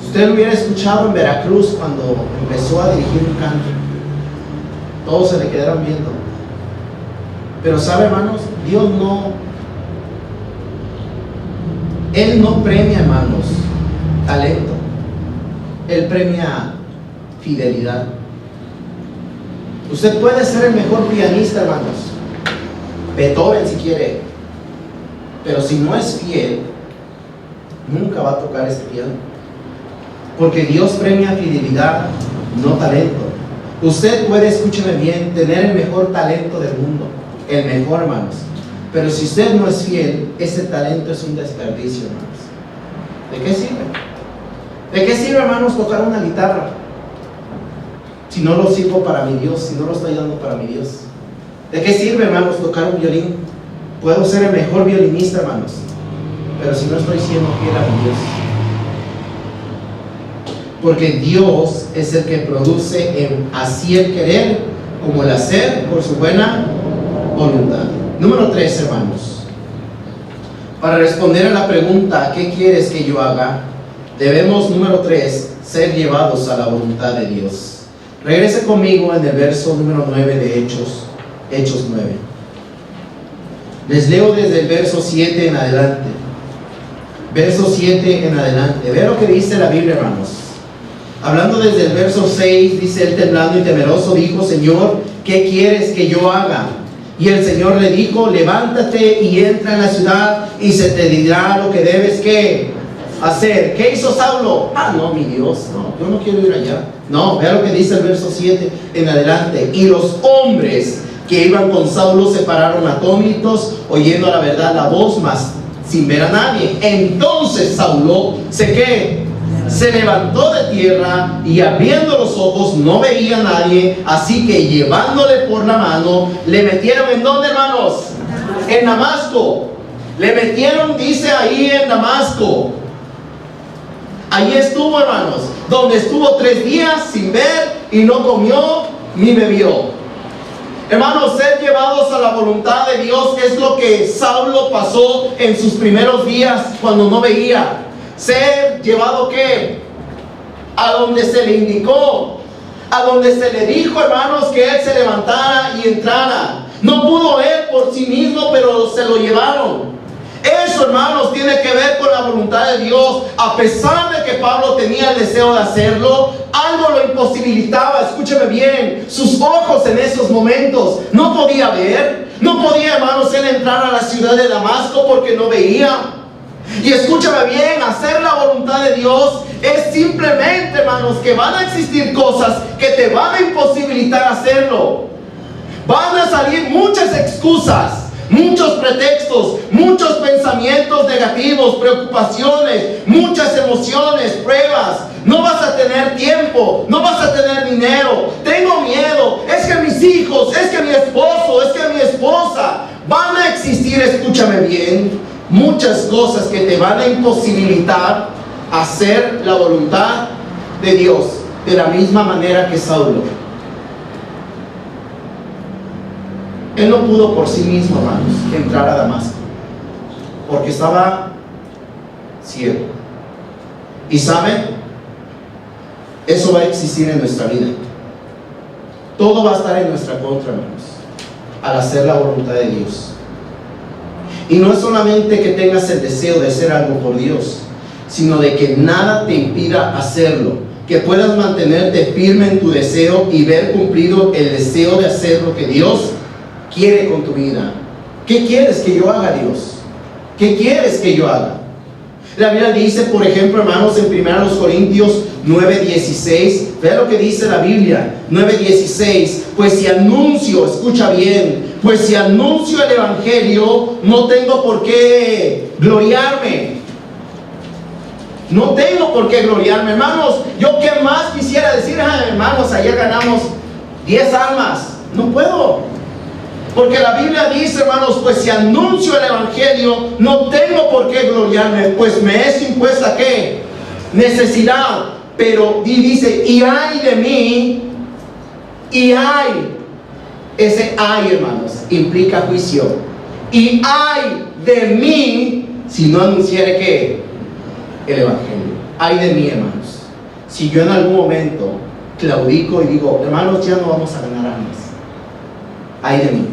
Usted lo hubiera escuchado en Veracruz cuando empezó a dirigir un canto. Todos se le quedaron viendo. Pero sabe, hermanos, Él no premia, hermanos, talento. Él premia fidelidad. Usted puede ser el mejor pianista, hermanos, Beethoven si quiere, pero si no es fiel, nunca va a tocar ese piano, porque Dios premia fidelidad, no talento. Usted puede, escúcheme bien, tener el mejor talento del mundo, el mejor, hermanos, pero si usted no es fiel, ese talento es un desperdicio, hermanos. ¿De qué sirve? ¿De qué sirve, hermanos, tocar una guitarra si no lo sirvo para mi Dios, si no lo estoy dando para mi Dios? ¿De qué sirve, hermanos, tocar un violín? Puedo ser el mejor violinista, hermanos, pero si no estoy siendo fiel a mi Dios. Porque Dios es el que produce así el querer como el hacer por su buena voluntad. Número 3, hermanos. Para responder a la pregunta, ¿qué quieres que yo haga? Debemos, número 3, ser llevados a la voluntad de Dios. Regrese conmigo en el verso número 9 de Hechos 9. Les leo desde el verso 7 en adelante. Verso 7 en adelante. Ve lo que dice la Biblia, hermanos. Hablando desde el verso 6, dice él, temblando y temeroso, dijo: Señor, ¿qué quieres que yo haga? Y el Señor le dijo: levántate y entra en la ciudad y se te dirá lo que debes ¿qué? Hacer. ¿Qué hizo Saulo? No, mi Dios, no, yo no quiero ir allá. No, vea lo que dice el verso 7 en adelante. Y los hombres que iban con Saulo se pararon atónitos, oyendo a la verdad la voz, mas sin ver a nadie. Entonces Saulo se levantó de tierra y abriendo los ojos no veía a nadie, así que llevándole por la mano le metieron ¿en dónde, hermanos? En Damasco. Le metieron, dice ahí, en Damasco. Ahí estuvo, hermanos, donde estuvo 3 días sin ver y no comió ni bebió. Hermanos, ser llevados a la voluntad de Dios es lo que Saulo pasó en sus primeros días cuando no veía. Ser llevado ¿qué? A donde se le indicó, a donde se le dijo, hermanos, que él se levantara y entrara. No pudo él por sí mismo, pero se lo llevaron. Eso, hermanos, tiene que ver con la voluntad de Dios. A pesar de que Pablo tenía el deseo de hacerlo, algo lo imposibilitaba. Escúcheme bien, sus ojos en esos momentos no podía ver. No podía, hermanos, él entrar a la ciudad de Damasco porque no veía. Y escúchame bien, hacer la voluntad de Dios es simplemente, hermanos, que van a existir cosas que te van a imposibilitar hacerlo. Van a salir muchas excusas, muchos pretextos, muchos pensamientos negativos, preocupaciones, muchas emociones, pruebas. No vas a tener tiempo, no vas a tener dinero, tengo miedo, es que mis hijos, es que mi esposo, es que mi esposa. Van a existir, escúchame bien, muchas cosas que te van a imposibilitar hacer la voluntad de Dios, de la misma manera que Saulo. Él no pudo por sí mismo, hermanos, entrar a Damasco, porque estaba ciego. Y ¿saben? Eso va a existir en nuestra vida. Todo va a estar en nuestra contra, hermanos, al hacer la voluntad de Dios. Y no es solamente que tengas el deseo de hacer algo por Dios, sino de que nada te impida hacerlo. Que puedas mantenerte firme en tu deseo y ver cumplido el deseo de hacer lo que Dios quiere con tu vida. ¿Qué quieres que yo haga, Dios? ¿Qué quieres que yo haga? La Biblia dice, por ejemplo, hermanos, en 1 Corintios 9:16, vea lo que dice la Biblia, 9:16, pues si anuncio, escucha bien, pues si anuncio el Evangelio, no tengo por qué gloriarme. No tengo por qué gloriarme, hermanos. Yo qué más quisiera decir, hermanos, ayer ganamos 10 almas. No puedo. Porque la Biblia dice, hermanos, pues si anuncio el Evangelio, no tengo por qué gloriarme, pues me es impuesta ¿qué? Necesidad. Pero dice, y ay de mí, y ay. Ese ay, hermanos, implica juicio. Y ay de mí, si no anunciare ¿qué? El Evangelio. Ay de mí, hermanos, si yo en algún momento claudico y digo, hermanos, ya no vamos a ganar almas. Ay de mí.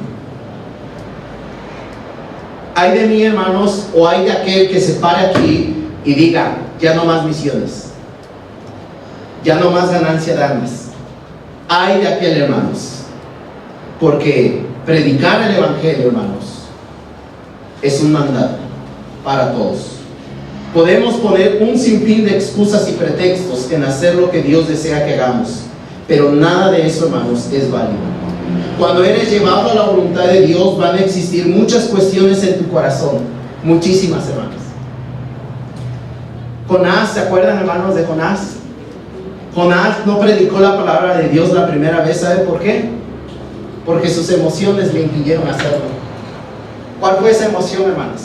Ay de mí, hermanos, o ay de aquel que se pare aquí y diga, ya no más misiones, ya no más ganancia de almas. Ay de aquel, hermanos, porque predicar el Evangelio, hermanos, es un mandato para todos. Podemos poner un sinfín de excusas y pretextos en hacer lo que Dios desea que hagamos, pero nada de eso, hermanos, es válido. Cuando eres llevado a la voluntad de Dios, van a existir muchas cuestiones en tu corazón, muchísimas, hermanos. Jonás, ¿se acuerdan, hermanos, de Jonás? Jonás no predicó la palabra de Dios la primera vez. ¿Sabe por qué? Porque sus emociones le impidieron hacerlo. ¿Cuál fue esa emoción, hermanos?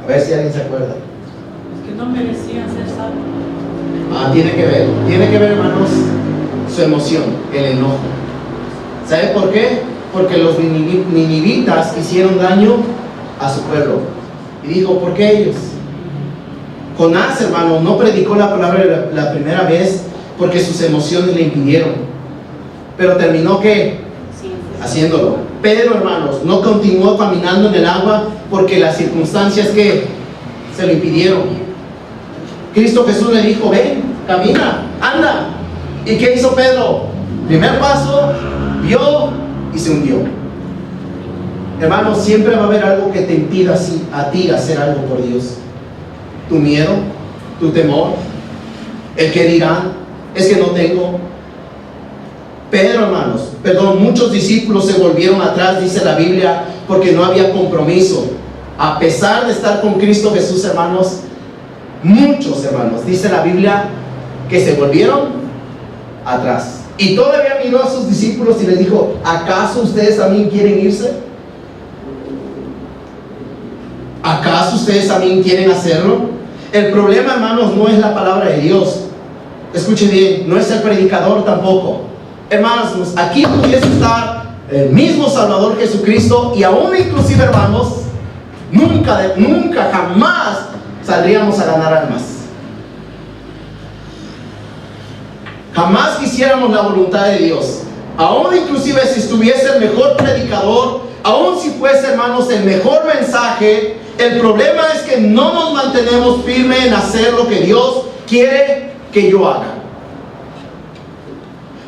A ver si alguien se acuerda. Es que no merecían ser salvos. Tiene que ver, hermanos, su emoción, el enojo. ¿Sabe por qué? Porque los ninivitas hicieron daño a su pueblo. Y dijo, ¿por qué ellos? Jonás, hermano, no predicó la palabra la primera vez porque sus emociones le impidieron. Pero terminó ¿qué? Haciéndolo. Pedro, hermanos, no continuó caminando en el agua porque las circunstancias que se lo impidieron. Cristo Jesús le dijo, ven, camina, anda. ¿Y qué hizo Pedro? Primer paso, vio y se hundió. Hermanos, siempre va a haber algo que te impida a ti hacer algo por Dios. Tu miedo, tu temor, el que dirán, es que no tengo. Pedro, hermanos, muchos discípulos se volvieron atrás, dice la Biblia, porque no había compromiso. A pesar de estar con Cristo Jesús, hermanos, muchos, hermanos, dice la Biblia, que se volvieron atrás. Y todavía miró a sus discípulos y les dijo, ¿acaso ustedes también quieren irse? ¿Acaso ustedes también quieren hacerlo? El problema, hermanos, no es la palabra de Dios. Escuchen bien, no es el predicador tampoco. Hermanos, aquí pudiese estar el mismo Salvador Jesucristo y aún inclusive, hermanos, nunca, jamás saldríamos a ganar almas. Jamás quisiéramos la voluntad de Dios. Aún inclusive si estuviese el mejor predicador, aún si fuese, hermanos, el mejor mensaje, el problema es que no nos mantenemos firmes en hacer lo que Dios quiere que yo haga.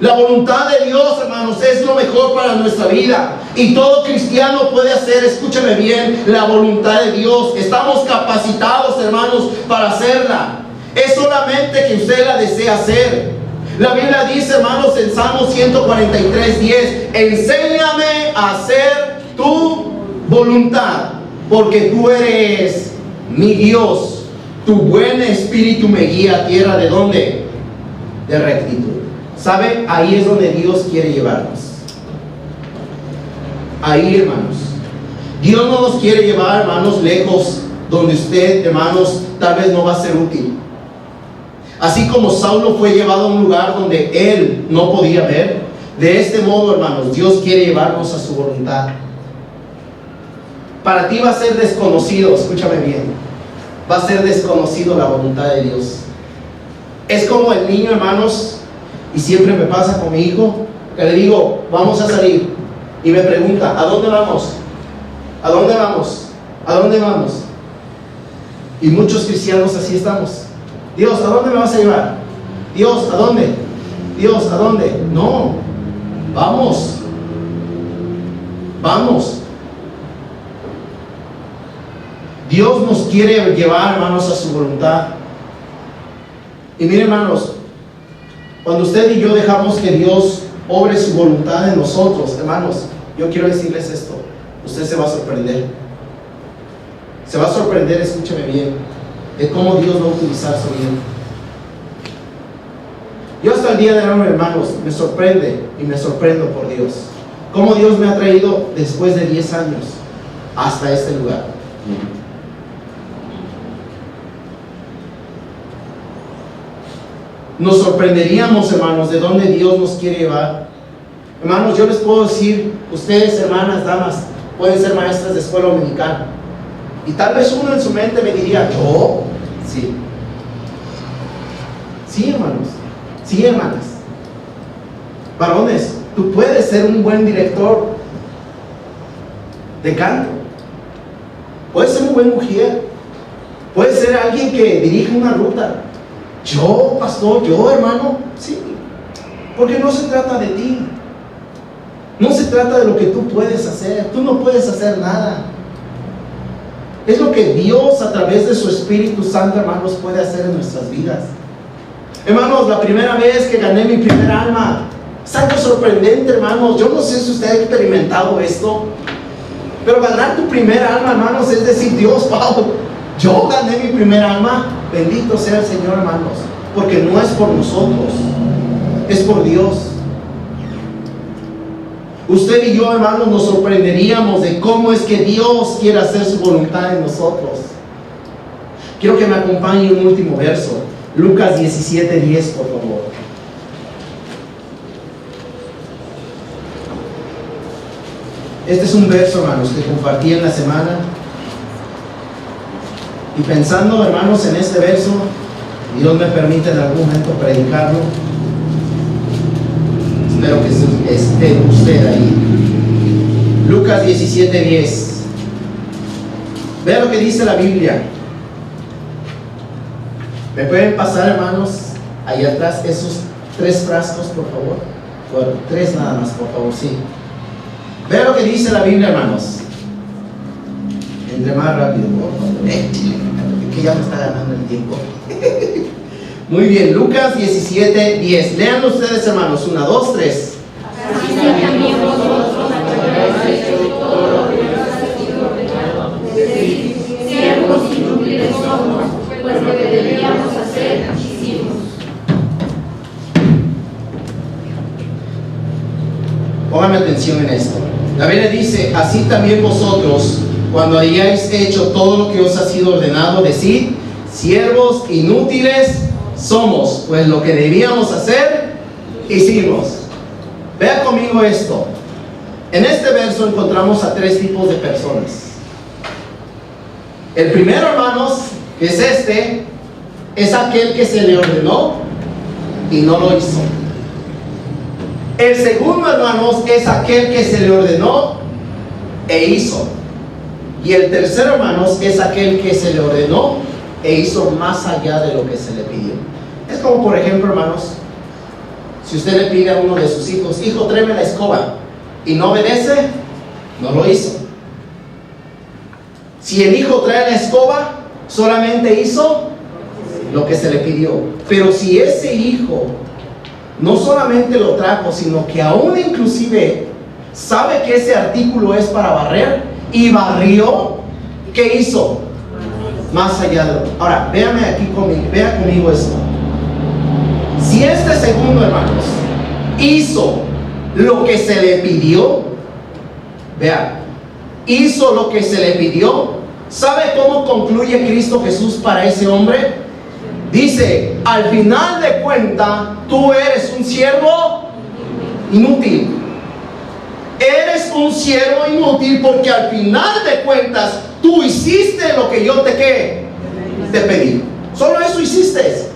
La voluntad de Dios, hermanos, es lo mejor para nuestra vida. Y todo cristiano puede hacer, escúcheme bien, la voluntad de Dios. Estamos capacitados, hermanos, para hacerla. Es solamente que usted la desea hacer. La Biblia dice, hermanos, en Salmo 143:10, enséñame a hacer tu voluntad, porque tú eres mi Dios. Tu buen espíritu me guía a tierra de ¿dónde? De rectitud. ¿Sabe? Ahí es donde Dios quiere llevarnos. Ahí, hermanos. Dios no nos quiere llevar, hermanos, lejos, donde usted, hermanos, tal vez no va a ser útil. Así como Saulo fue llevado a un lugar donde él no podía ver, de este modo, hermanos, Dios quiere llevarnos a su voluntad. Para ti va a ser desconocido, escúchame bien, va a ser desconocido la voluntad de Dios. Es como el niño, hermanos, y siempre me pasa con mi hijo, que le digo, vamos a salir, y me pregunta, ¿a dónde vamos? ¿A dónde vamos? ¿A dónde vamos? Y muchos cristianos así estamos. Dios, ¿a dónde me vas a llevar? Dios, ¿a dónde? Dios, ¿a dónde? No, vamos. Vamos. Dios nos quiere llevar, hermanos, a su voluntad. Y miren, hermanos, cuando usted y yo dejamos que Dios obre su voluntad en nosotros, hermanos, yo quiero decirles esto, usted se va a sorprender. Se va a sorprender, escúcheme bien. de cómo Dios va a utilizar su vida. Yo hasta el día de hoy, hermanos, me sorprende y me sorprendo por Dios. Cómo Dios me ha traído después de 10 años hasta este lugar. Nos sorprenderíamos, hermanos, de dónde Dios nos quiere llevar. Hermanos, yo les puedo decir, ustedes, hermanas, damas, pueden ser maestras de escuela dominical. Y tal vez uno en su mente me diría, ¿yo? Sí. Sí, hermanos. Sí, hermanas. Varones, tú puedes ser un buen director de canto. Puedes ser un buen mujer. Puedes ser alguien que dirige una ruta. Yo, pastor, yo, hermano, sí. Porque no se trata de ti. No se trata de lo que tú puedes hacer. Tú no puedes hacer nada. Es lo que Dios a través de su Espíritu Santo, hermanos, puede hacer en nuestras vidas. Hermanos, la primera vez que gané mi primer alma, es algo sorprendente, hermanos. Yo no sé si usted ha experimentado esto, pero ganar tu primer alma, hermanos, es decir, Dios, wow, yo gané mi primer alma. Bendito sea el Señor, hermanos, porque no es por nosotros, es por Dios. Usted y yo, hermanos, nos sorprenderíamos de cómo es que Dios quiere hacer su voluntad en nosotros. Quiero que me acompañe un último verso, Lucas 17:10, por favor. Este es un verso, hermanos, que compartí en la semana. Y pensando, hermanos, en este verso, Dios me permite en algún momento predicarlo. Espero que esté usted ahí. Lucas 17:10. Vea lo que dice la Biblia. ¿Me pueden pasar, hermanos, ahí atrás esos 3 frascos, por favor? Bueno, 3 nada más, por favor, sí. Vea lo que dice la Biblia, hermanos. Entre más rápido, por favor. Que ya me está ganando el tiempo. Muy bien, Lucas 17:10. Lean ustedes, hermanos. 1, 2, 3. Así también vosotros habéis hecho todo lo que os ha sido ordenado. Es decir, siervos inútiles somos, pues lo que debíamos hacer, hicimos. Pónganme atención en esto. La Biblia dice, así también vosotros, cuando hayáis hecho todo lo que os ha sido ordenado, decid, siervos inútiles somos, pues lo que debíamos hacer, hicimos. Vea conmigo esto. En este verso encontramos a 3 tipos de personas. El primero, hermanos, que es este, es aquel que se le ordenó y no lo hizo. El segundo, hermanos, es aquel que se le ordenó e hizo. Y el tercero, hermanos, es aquel que se le ordenó e hizo más allá de lo que se le pidió. Es como, por ejemplo, hermanos, si usted le pide a uno de sus hijos, hijo, tráeme la escoba, y no obedece, no lo hizo. Si el hijo trae la escoba, solamente hizo lo que se le pidió. Pero si ese hijo no solamente lo trajo, sino que aún inclusive sabe que ese artículo es para barrer y barrió, ¿qué hizo? Más allá de lo... Ahora, véame aquí conmigo, vea conmigo esto. Si este segundo, hermanos, hizo lo que se le pidió, vea, hizo lo que se le pidió, ¿sabe cómo concluye Cristo Jesús para ese hombre? Dice, al final de cuentas, tú eres un siervo inútil. Eres un siervo inútil porque al final de cuentas, tú hiciste lo que yo te pedí. Solo eso hiciste.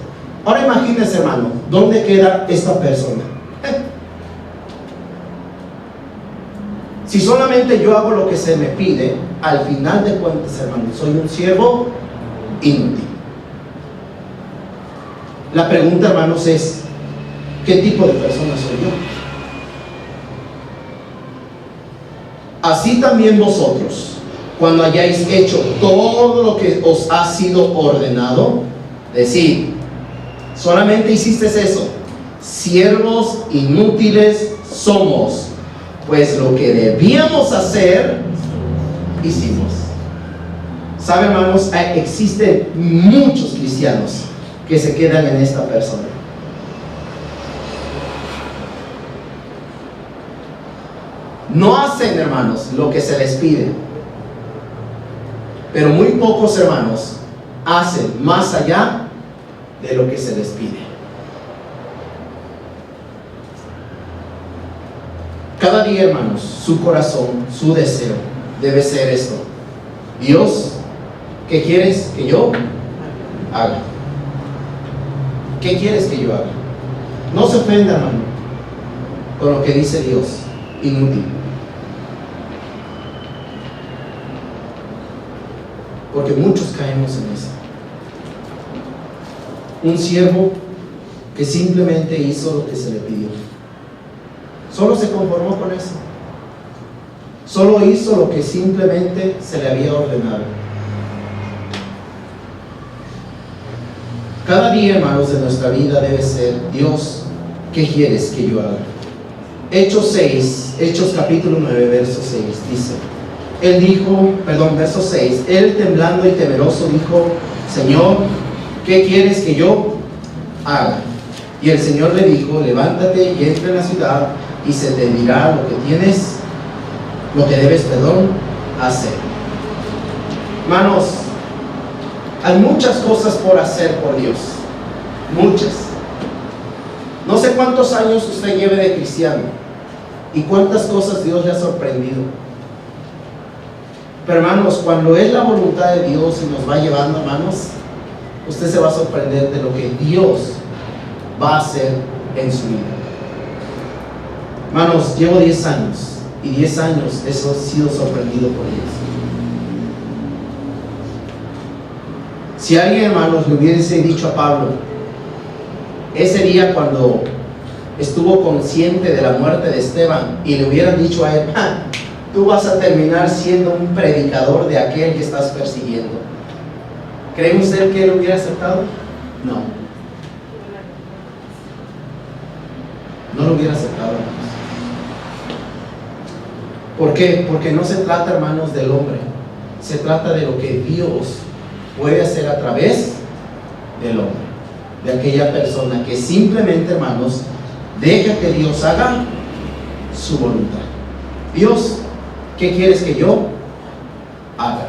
Ahora imagínense, hermano, ¿dónde queda esta persona? Si solamente yo hago lo que se me pide, al final de cuentas, hermano, soy un siervo inútil. La pregunta, hermanos, es, ¿qué tipo de persona soy yo? Así también vosotros, cuando hayáis hecho todo lo que os ha sido ordenado, decid, solamente hiciste eso, siervos inútiles somos, pues lo que debíamos hacer, hicimos. ¿Sabe, hermanos? Existen muchos cristianos que se quedan en esta persona. No hacen, hermanos, lo que se les pide. Pero muy pocos, hermanos, hacen más allá de lo que se les pide. Cada día, hermanos, su corazón, su deseo debe ser esto: Dios, ¿qué quieres que yo haga? ¿Qué quieres que yo haga? No se ofenda, hermano, con lo que dice Dios, inútil. Porque muchos caemos en eso. Un siervo que simplemente hizo lo que se le pidió. Solo se conformó con eso. Solo hizo lo que simplemente se le había ordenado. Cada día, hermanos, de nuestra vida debe ser: Dios, ¿qué quieres que yo haga? Hechos capítulo 9, verso 6, dice: Él dijo, verso 6, él temblando y temeroso dijo: Señor, ¿qué quieres que yo haga? Y el Señor le dijo: levántate y entra en la ciudad, y se te dirá lo que debes hacer. Hermanos, hay muchas cosas por hacer por Dios. Muchas. No sé cuántos años usted lleve de cristiano y cuántas cosas Dios le ha sorprendido. Pero, hermanos, cuando es la voluntad de Dios y nos va llevando, hermanos, usted se va a sorprender de lo que Dios va a hacer en su vida. Hermanos, llevo 10 años y 10 años he sido sorprendido por Dios. Si alguien, hermanos, le hubiese dicho a Pablo ese día cuando estuvo consciente de la muerte de Esteban, y le hubieran dicho a él: tú vas a terminar siendo un predicador de aquel que estás persiguiendo, ¿cree usted que él hubiera aceptado? No. No lo hubiera aceptado, hermanos. ¿Por qué? Porque no se trata, hermanos, del hombre. Se trata de lo que Dios puede hacer a través del hombre, de aquella persona que simplemente, hermanos, deja que Dios haga su voluntad. Dios, ¿qué quieres que yo haga?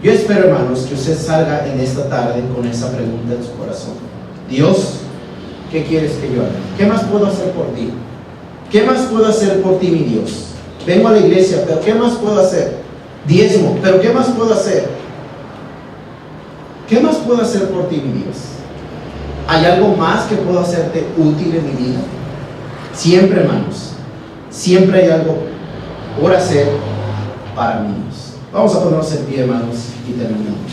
Yo espero, hermanos, que usted salga en esta tarde con esa pregunta en su corazón: Dios, ¿qué quieres que yo haga? ¿Qué más puedo hacer por ti? ¿Qué más puedo hacer por ti, mi Dios? Vengo a la iglesia, pero ¿qué más puedo hacer? Diezmo, pero ¿qué más puedo hacer? ¿Qué más puedo hacer por ti, mi Dios? ¿Hay algo más que puedo hacerte útil en mi vida? Siempre, hermanos, siempre hay algo por hacer para mí. Vamos a ponernos en pie, hermanos, y terminamos.